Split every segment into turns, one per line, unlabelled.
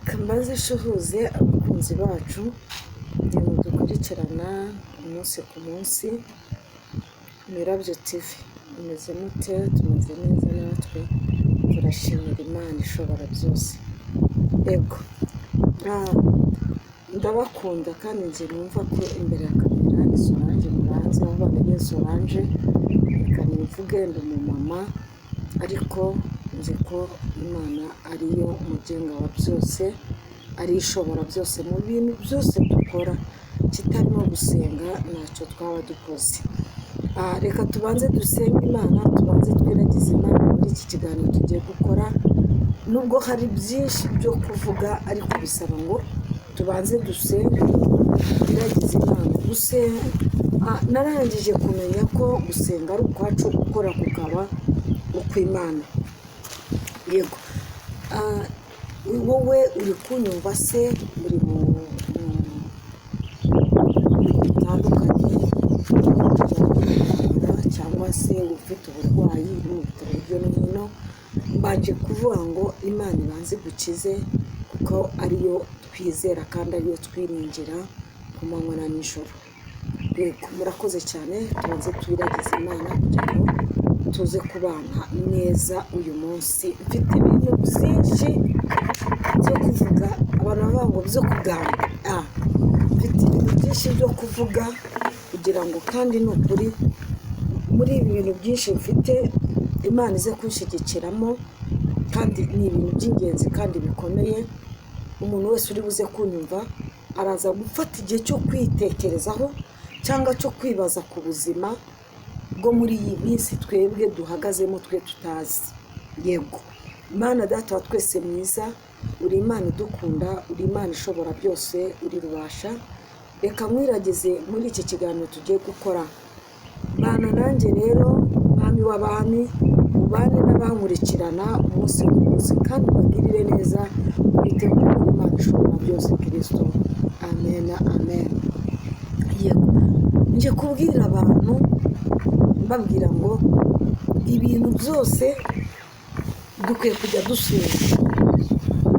Kamaze shuhuze abakunzi bacu dukurikirana umunsi ku munsi Mirabyo TV. Tumeze mute? Tumeze neza natwe turashimira Imana ishobora byose. Yego, ndabakunda kandi nzi numva ko imbere ya kamera ni Solange Muranzi, aho bamenye Solange reka nivuge ndi umumama, ariko nzi ko Imana ariyo mugenga wa byose, ari ishobora byose. Mu bintu byose dukora kitarimo gusenga ntacyo twaba dukoze. Reka tubanze dusenge Imana, tubanze twiragize Imana muri iki kiganiro tugiye gukora. Nubwo hari byinshi byo kuvuga, ariko bisaba ngo tubanze dusenge, twiragize Imana. Narangije kumenya ko gusenga ari ukwacu, gukora kukaba ukw'Imana. Yego, wowe uri kunyumva se uri mu bitandukanye cyangwa se ufite uburwayi mu bitaro hirya no hino, mbanje kuvuga ngo Imana ibanze gukize, kuko ariyo twizera kandi ariyo twiringira ku manywa na nijoro. Yego, murakoze cyane. Tubanze twiragize Imana kugira ngo tuze kubana neza uyu munsi. Mfite ibintu byinshi byo kuvuga, abantu bavuga ngo byo kugamba. Mfite ibintu byinshi byo kuvuga kugira ngo kandi ni ukuri muri ibi bintu byinshi mfite Imana ize kunshyigikiramo, kandi ni ibintu by'ingenzi kandi bikomeye. Umuntu wese uri buze kunyumva araza gufata igihe cyo kwitekerezaho cyangwa cyo kwibaza ku buzima bwo muri iyi minsi twebwe duhagazemo twe tutazi. Yego, Imana Data wa twese mwiza, uri Imana idukunda, uri Imana ishobora byose, uri rubasha. Reka mwiragize muri iki kiganiro tugiye gukora. Bana nanjye rero, Mwami w'abami, ubane n'abankurikirana umunsi ku munsi, kandi bagirire neza, wite kuri Imana ishobora byose Kristo. Amen, amen. Yego, nje kubwira abantu mbabwira ngo ibintu byose dukwiye kujya dusenga.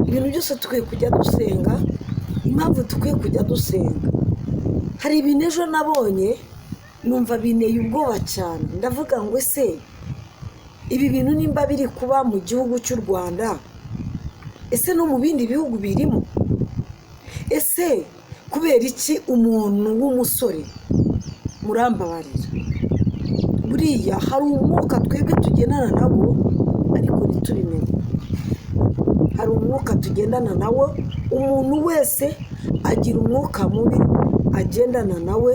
Ibintu byose dukwiye kujya dusenga. Impamvu dukwiye kujya dusenga, hari ibintu ejo nabonye numva bineye ubwoba cyane. Ndavuga ngo ese ibi bintu nimba biri kuba mu gihugu cy'u Rwanda, ese no mu bindi bihugu birimo? Ese kubera iki umuntu w'umusore, murambabarira, buriya hari umwuka twebwe tugendana nawo ariko ntitubimenye. Hari umwuka tugendana nawo, umuntu wese agira umwuka mubi agendana nawe,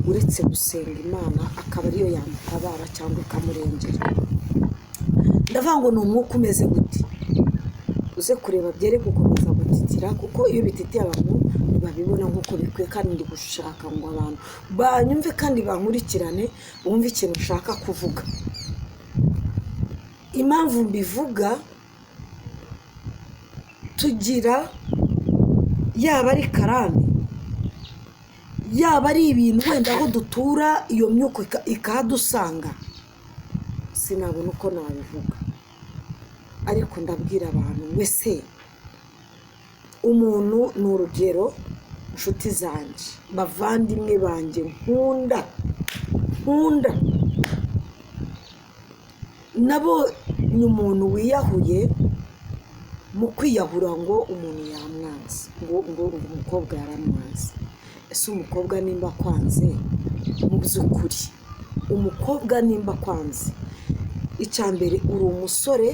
uretse gusenga Imana akaba ariyo yamutabara cyangwa ikamurengera. Ndavuga ngo ni umwuka umeze gute? Uze kureba byere gukomeza gutitira, kuko iyo bititiye abantu ntibabibona nk'uko bikwiye. kandi ndi gushaka ngo abantu banyumve kandi bankurikirane, bumve ikintu ushaka kuvuga. Impamvu mbivuga, tugira yaba ari karande, yaba ari ibintu wenda aho dutura iyo myuka ikahadusanga, sinabona uko nabivuga. Ariko ndabwira abantu, wese umuntu ni urugero, inshuti zanjye, bavandimwe banjye nkunda, nabo ni umuntu wiyahuye. Mu kwiyahura ngo umuntu yamwanze, ngo umukobwa yaramwanze. Ese umukobwa nimba kwanze, mu by'ukuri umukobwa nimba kwanze, icyambere uri umusore.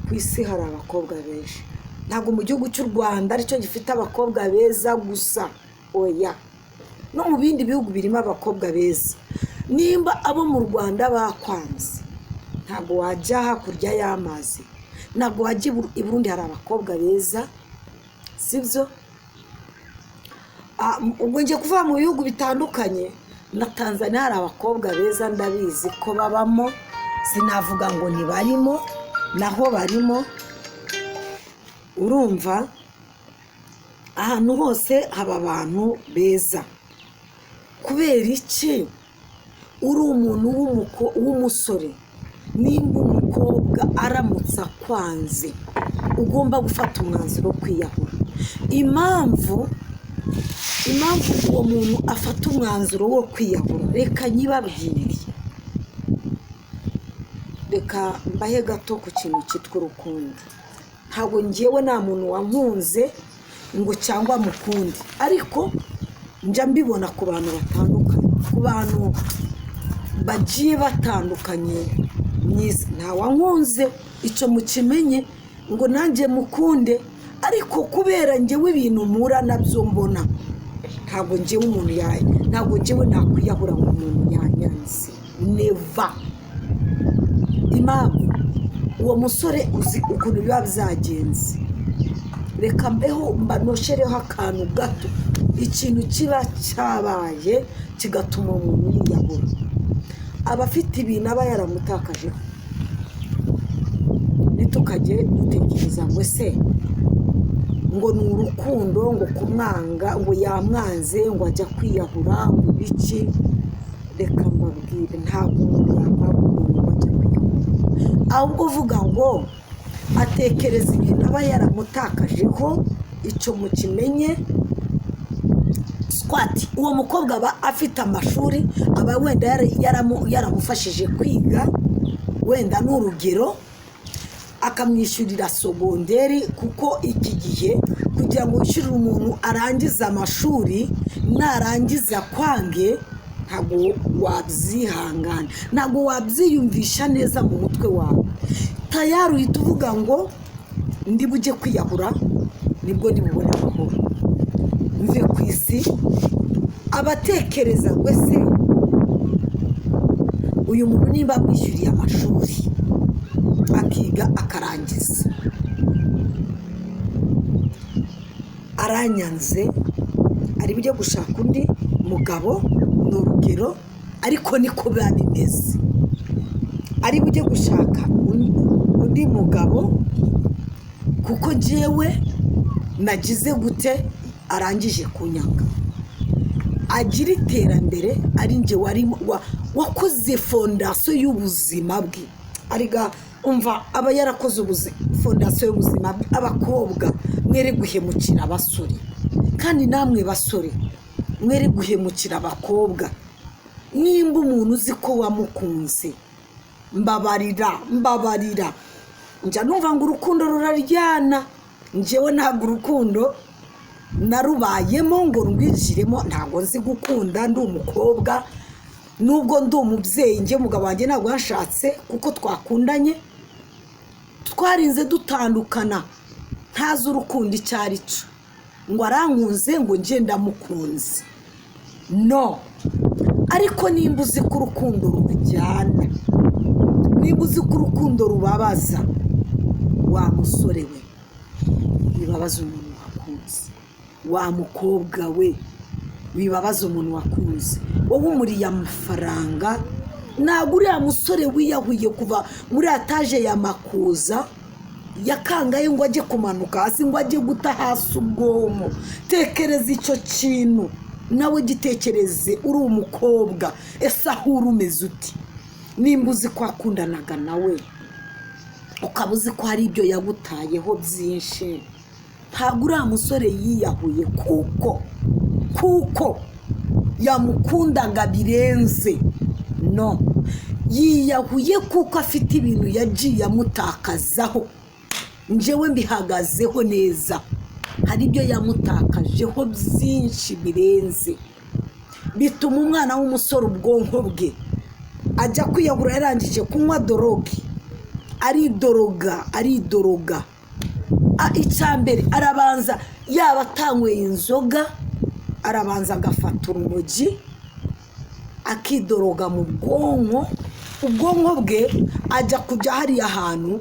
Ku isi hari abakobwa benshi, ntabwo mu gihugu cy'u Rwanda aricyo gifite abakobwa beza gusa, oya, no mu bindi bihugu birimo abakobwa beza. Nimba abo mu Rwanda bakwanze, ntabwo wajya hakurya y'amazi, ntabwo wajya i Burundi, hari abakobwa beza, sibyo? Ubwo ngiye kuvuga mu bihugu bitandukanye, na Tanzania hari abakobwa beza ndabizi ko babamo, sinavuga ngo ntibarimo, naho barimo. Urumva, ahantu hose haba abantu beza. kubera iki uri umuntu w'umusore nimba umukobwa aramutse akwanze ugomba gufata umwanzuro wo kwiyahura. Impamvu uwo muntu afata umwanzuro wo kwiyahura, reka nyibabwire, reka mbahe gato ku kintu cyitwa urukundo. Ntabwo ngewe nta muntu wankunze ngo cyangwa mukundi, ariko njya mbibona ku bantu batandukanye, ku bantu bagiye batandukanye myiza. Nta wankunze icyo mukimenye ngo nanjye mukunde, ariko kubera ngewe ibintu mpura nabyo mbona, ntabwo ngewe nakwiyahura ngo umuntu yanyanze. Neva. Impamvu uwo musore uzi ukuntu biba byagenze. Reka mbeho mbanoshereho akantu gato, ikintu kiba cyabaye kigatuma umuntu yiyahura. Abafite ibintu aba yaramutakajeho, nitukajye dutekereza ngo se ngo ni urukundo, ngo kumwanga, ngo yamwanze, ngo ajya kwiyahura, ngo biki. Reka mbabwire, ntabwo umuntu yakwanga umuntu ngo ajya kwiyahura, ahubwo uvuga ngo atekereza ibintu aba yaramutakajeho. Icyo mukimenye. Swati uwo mukobwa aba afite amashuri, aba wenda yaramufashije kwiga, wenda n'urugero akamwishyurira sogonderi, kuko iki gihe kugira ngo wishyurire umuntu arangize amashuri, narangiza kwange ntabwo wabyihangana, ntabwo wabyiyumvisha neza mu mutwe wawe. Tayari uhita uvuga ngo ndi bujye kwiyahura, nibwo ndi bubone amahoro, mve ku isi. Abatekereza ngo se uyu muntu niba amwishyuriye amashuri akiga akarangiza, aranyanze, ari bujye gushaka undi mugabo, n'urugero, ariko niko biba bimeze. Ari bujye gushaka undi mugabo kuko njyewe nagize gute, arangije kunyanga, agira iterambere, ari nje wakoze fondasiyo y'ubuzima bwe. Ariga umva, aba yarakoze fondasiyo y'ubuzima bwe. Abakobwa mwere guhemukira abasore, kandi namwe basore mwere guhemukira abakobwa. Nimba umuntu uzi ko wamukunze, mbabarira. Njya numva ngo urukundo ruraryana, njyewe ntabwo urukundo narubayemo ngo rwinjiremo. Ntabwo nzi gukunda, ndi umukobwa, nubwo ndi umubyeyi. Njye mugabo wanjye ntabwo yashatse kuko twakundanye, twarinze dutandukana, ntazi urukundo icyo ari cyo, ngo arankunze ngo njye ndamukunze. No. Ariko nimba uzi ko urukundo rujyana, nimba uzi ko urukundo rubabaza, wa musore we wibabaza umuntu wakunze, wa mukobwa we wibabaza umuntu wakunze. Wowe umuriye amafaranga, ntabwo uriya musore wiyahuye kuva muri ataje ya Makuza yakangaye ngo ajye kumanuka hasi, ngo ajye guta hasi ubwonko. Tekereza icyo kintu, nawe gitekereze. Uri umukobwa, ese aho uri umeze uti? Nimba uzi ko akundanaga nawe, ukaba uzi ko hari ibyo yagutayeho byinshi, ntabwo uriya musore yiyahuye kuko yamukundaga birenze. No, yiyahuye kuko afite ibintu yagiye amutakazaho. Njyewe mbihagazeho neza, hari ibyo yamutakajeho byinshi birenze, bituma umwana w'umusore ubwonko bwe ajya kwiyahura. Yarangije kunywa doroge, aridoroga. Icyambere arabanza, yaba atanyweye inzoga, arabanza agafata urumogi akidoroga mu bwonko. Ubwonko bwe ajya kujya hariya hantu,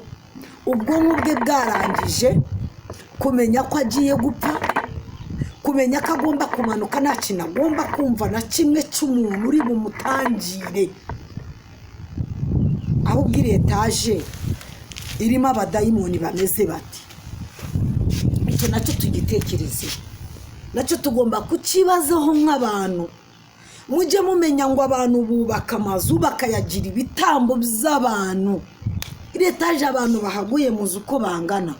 ubwonko bwe bwarangije kumenya ko agiye gupfa, kumenya ko agomba kumanuka, nta kintu agomba kumva na kimwe cy'umuntu uri bumutangire. Ahubwo iri etaje irimo abadayimoni bameze bati. Icyo nacyo tugitekereze, nacyo tugomba kukibazaho nk'abantu. mujye mumenya ngo abantu bubaka amazu bakayagira ibitambo by'abantu. Etaje abantu bahaguye muzi uko bangana.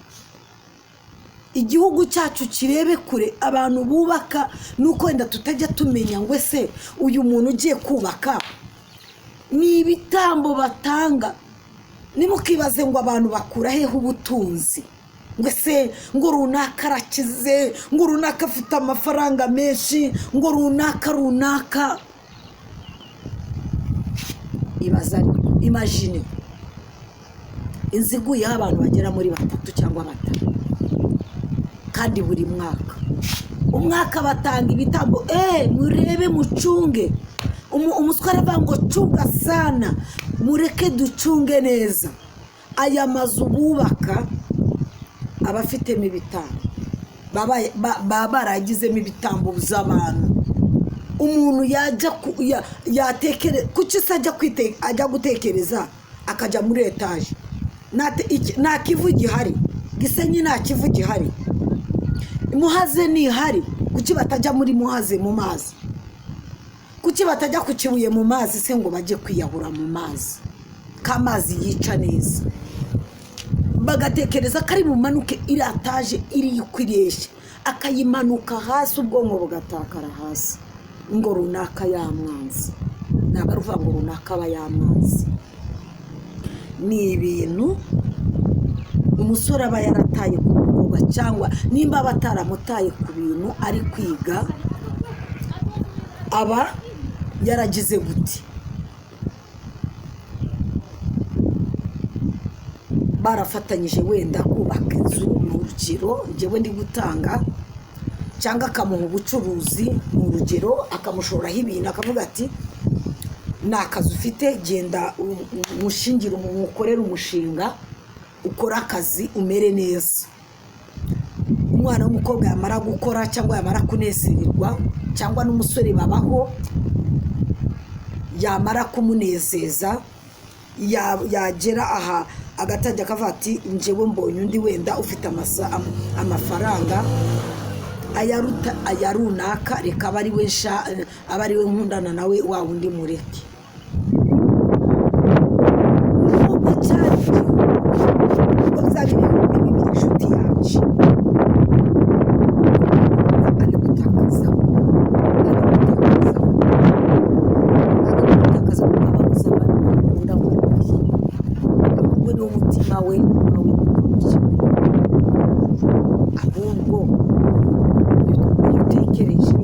Igihugu cyacu kirebe kure abantu bubaka, nuko wenda tutajya tumenya ngo ese uyu muntu ugiye kubaka ni ibitambo batanga. Nimukibaze ngo abantu bakura hehe ubutunzi, ngo ese ngo runaka arakize, ngo runaka afite amafaranga menshi, ngo runaka. Ibaza, imagine inzigu y'abantu bagera muri 3 cyangwa 5, kandi buri umwaka batanga ibitambo. Murebe mucunge. Umuswara avuga ngo cunga sana, mureke ducunge neza. Aya mazu bubaka abafitemo ibitambo baba baragizemo ibitambo by'abantu. Umuntu yatekere kuki ajya gutekereza akajya muri etaje. Nta kivu gihari, Gisenyi nta kivu gihari, Muhaze ni hari. Kuki batajya muri Muhaze mu mazi? Kuki batajya ku Kibuye mu mazi se ngo bajye kwiyahura mu mazi? Kamazi yica neza. Bagatekereza kari mu manuke irataje iri yikwireshya, akayimanuka hasi ubwonko bugatakara hasi. Ngo runaka yamwanzi, nabaruva ngo runaka aba yamwanzi. Ni ibintu umusore aba yarataye ku mukobwa, cyangwa nimba bataramutaye ku bintu ari kwiga, aba yaragize gute? Barafatanyije wenda kubaka inzu mu rugero njyewe ndi gutanga, cyangwa akamuha ubucuruzi mu rugero, akamushoraho ibintu akavuga ati nakazi ufite, genda umushingira umukorera umushinga, ukora akazi umere neza. Umwana w'umukobwa yamara gukora cyangwa yamara kunezerwa, cyangwa n'umusore babaho yamara kumunezeza, yagera aha agatajya akavuga ati njyewe mbonye undi wenda ufite amafaranga ayaruta ayarunaka, reka aba ari we nkundana nawe, wa wundi mureke. Nubwo cyane ngo bizabire ibibiri inshuti yacu ari gutakaza kubabuza abantu bakunda kubahi, ahubwo ni umutima we ahubwo utekereje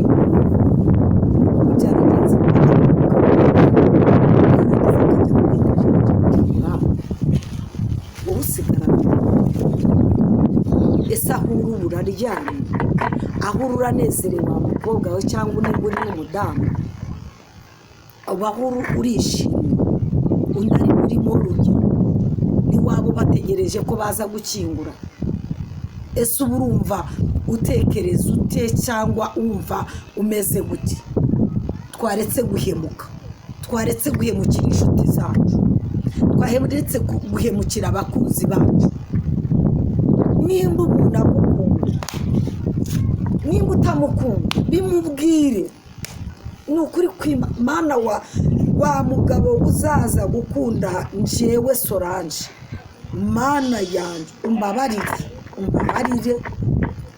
byaragenze usigara. Ese aho uri uraryamye, aho uri uranezerewe wa mukobwa we, cyangwa niba uri n'umudamu aho urishimye, undi ari muri moruge, n'iwabo bategereje ko baza gukingura. Ese uba urumva utekereza ute, cyangwa wumva umeze gute? Twaretse guhemuka, twaretse guhemukira inshuti zacu, twaretse guhemukira abakunzi bacu. Nimba umuntu agukunda, nimba utamukunda bimubwire. Ni ukuri kw'Imana wa mugabo uzaza gukunda njyewe Solange, Mana yanjye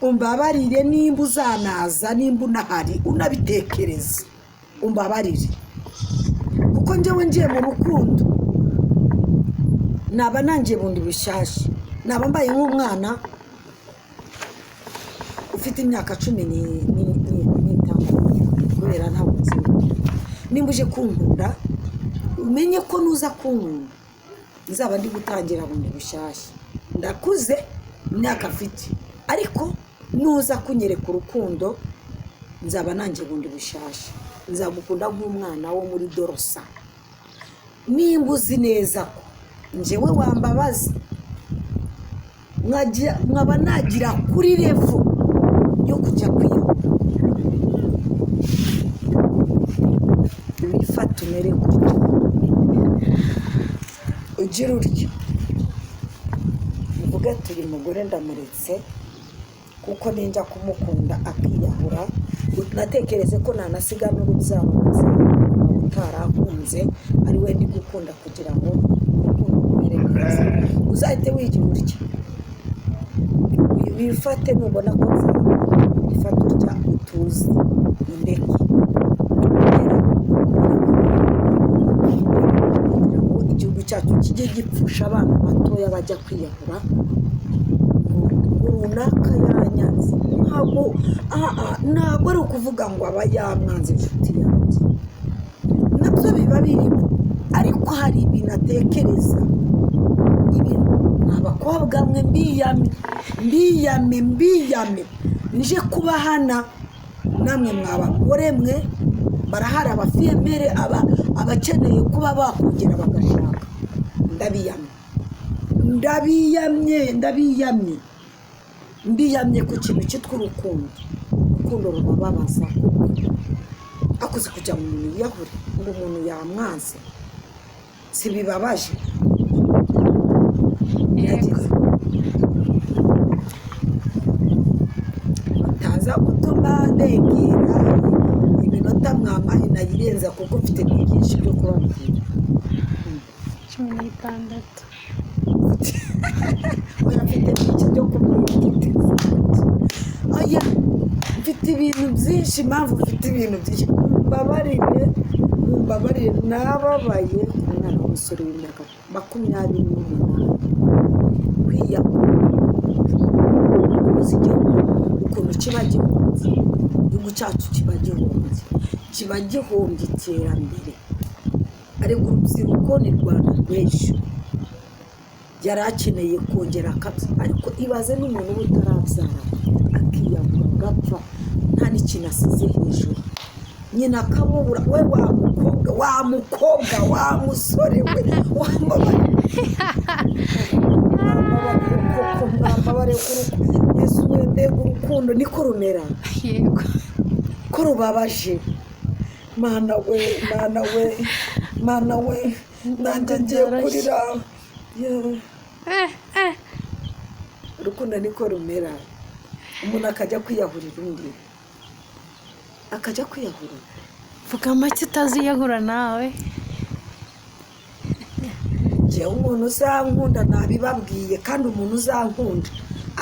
umbabarire nimba uzanaza, nimba unahari unabitekereza, umbabarire. Kuko njyewe ngiye mu rukundo naba nanjye bundi bishyashya, naba mbaye nk'umwana ufite imyaka 15 kubera nta buzima. Nimba uje kunkunda umenye ko nuza kunkunda nzaba ndi gutangira bundi bishyashya. Ndakuze imyaka afite, ariko nuza kunyereka urukundo nzaba nanjye bundi bishyashya, nzagukunda nk'umwana wo muri Dorosa. Nimba uzi neza ko njyewe wambabaza, nkaba nagira kuri revo yo kujya kwiyahura, wifata umere gutya, ugira uryo uvuga ati uyu mugore ndamuretse kuko ninjya kumukunda akiyahura, natekereze ko nanasiga n'urubyaro. utarakunze ari we ndi gukunda kugira ngo umere neza uzahite wigira utya wifate nubona ko ifata utya utuze indeke igihugu cyacu kijye gipfusha abana batoya bajya kwiyahura runaka yanyanze ntabwo ari ukuvuga ngo aba yamwanze inshuti yanjye nabyo biba birimo ariko hari ibintu atekereza ibintu abakobwa mwe mbiyame nije kubahana namwe mwabagore mwe barahari abafiyemere abakeneye kuba bakongera bagashaka ndabiyamye ku kintu cyitwa urukundo rubababaza akuze kujya mu muntu yiyahure ngo umuntu yamwanze si bibabaje bataza gutuma ndengera iminota mwamaye nayirenza kuko mfite byinshi byo kubabwira
16
oya mfite byinshi byo kubabwira oya mfite ibintu byinshi impamvu mfite ibintu byinshi mumbabarire nababaye umwana w'umusore w'imyaka 28 kwiyahura ukuntu kiba gihunze igihugu cyacu kiba gihombye iterambere ariko urubyiruko ni Rwanda rw'ejo yari akeneye kongera akabya ariko ibaze n'umuntu utarabyara akiyahura agapfa nta n'ikintu asize hejuru nyina akamubura we wa mukobwa wa musore we mwambabare Yesu we mbega urukundo niko rumera
yego
ko rubabaje mana we nanjye ngiye kurira urukundo niko rumera umuntu akajya kwiyahurira undi
vuga make utaziyahura nawe
njyewe umuntu uzankunda nabibabwiye kandi umuntu uzankunda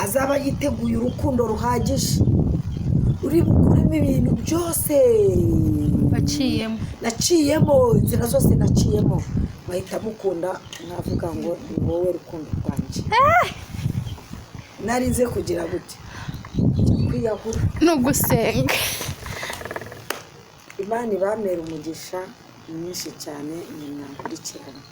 azaba yiteguye urukundo ruhagije uri bukuremo ibintu byose naciyemo inzira zose naciyemo bahita mukunda navuga ngo ni wowe rukundo rwanjye narize kugira gute kwiyahura
no gusenga
Imana ibamera umugisha mwinshi cyane ni mwankurikirana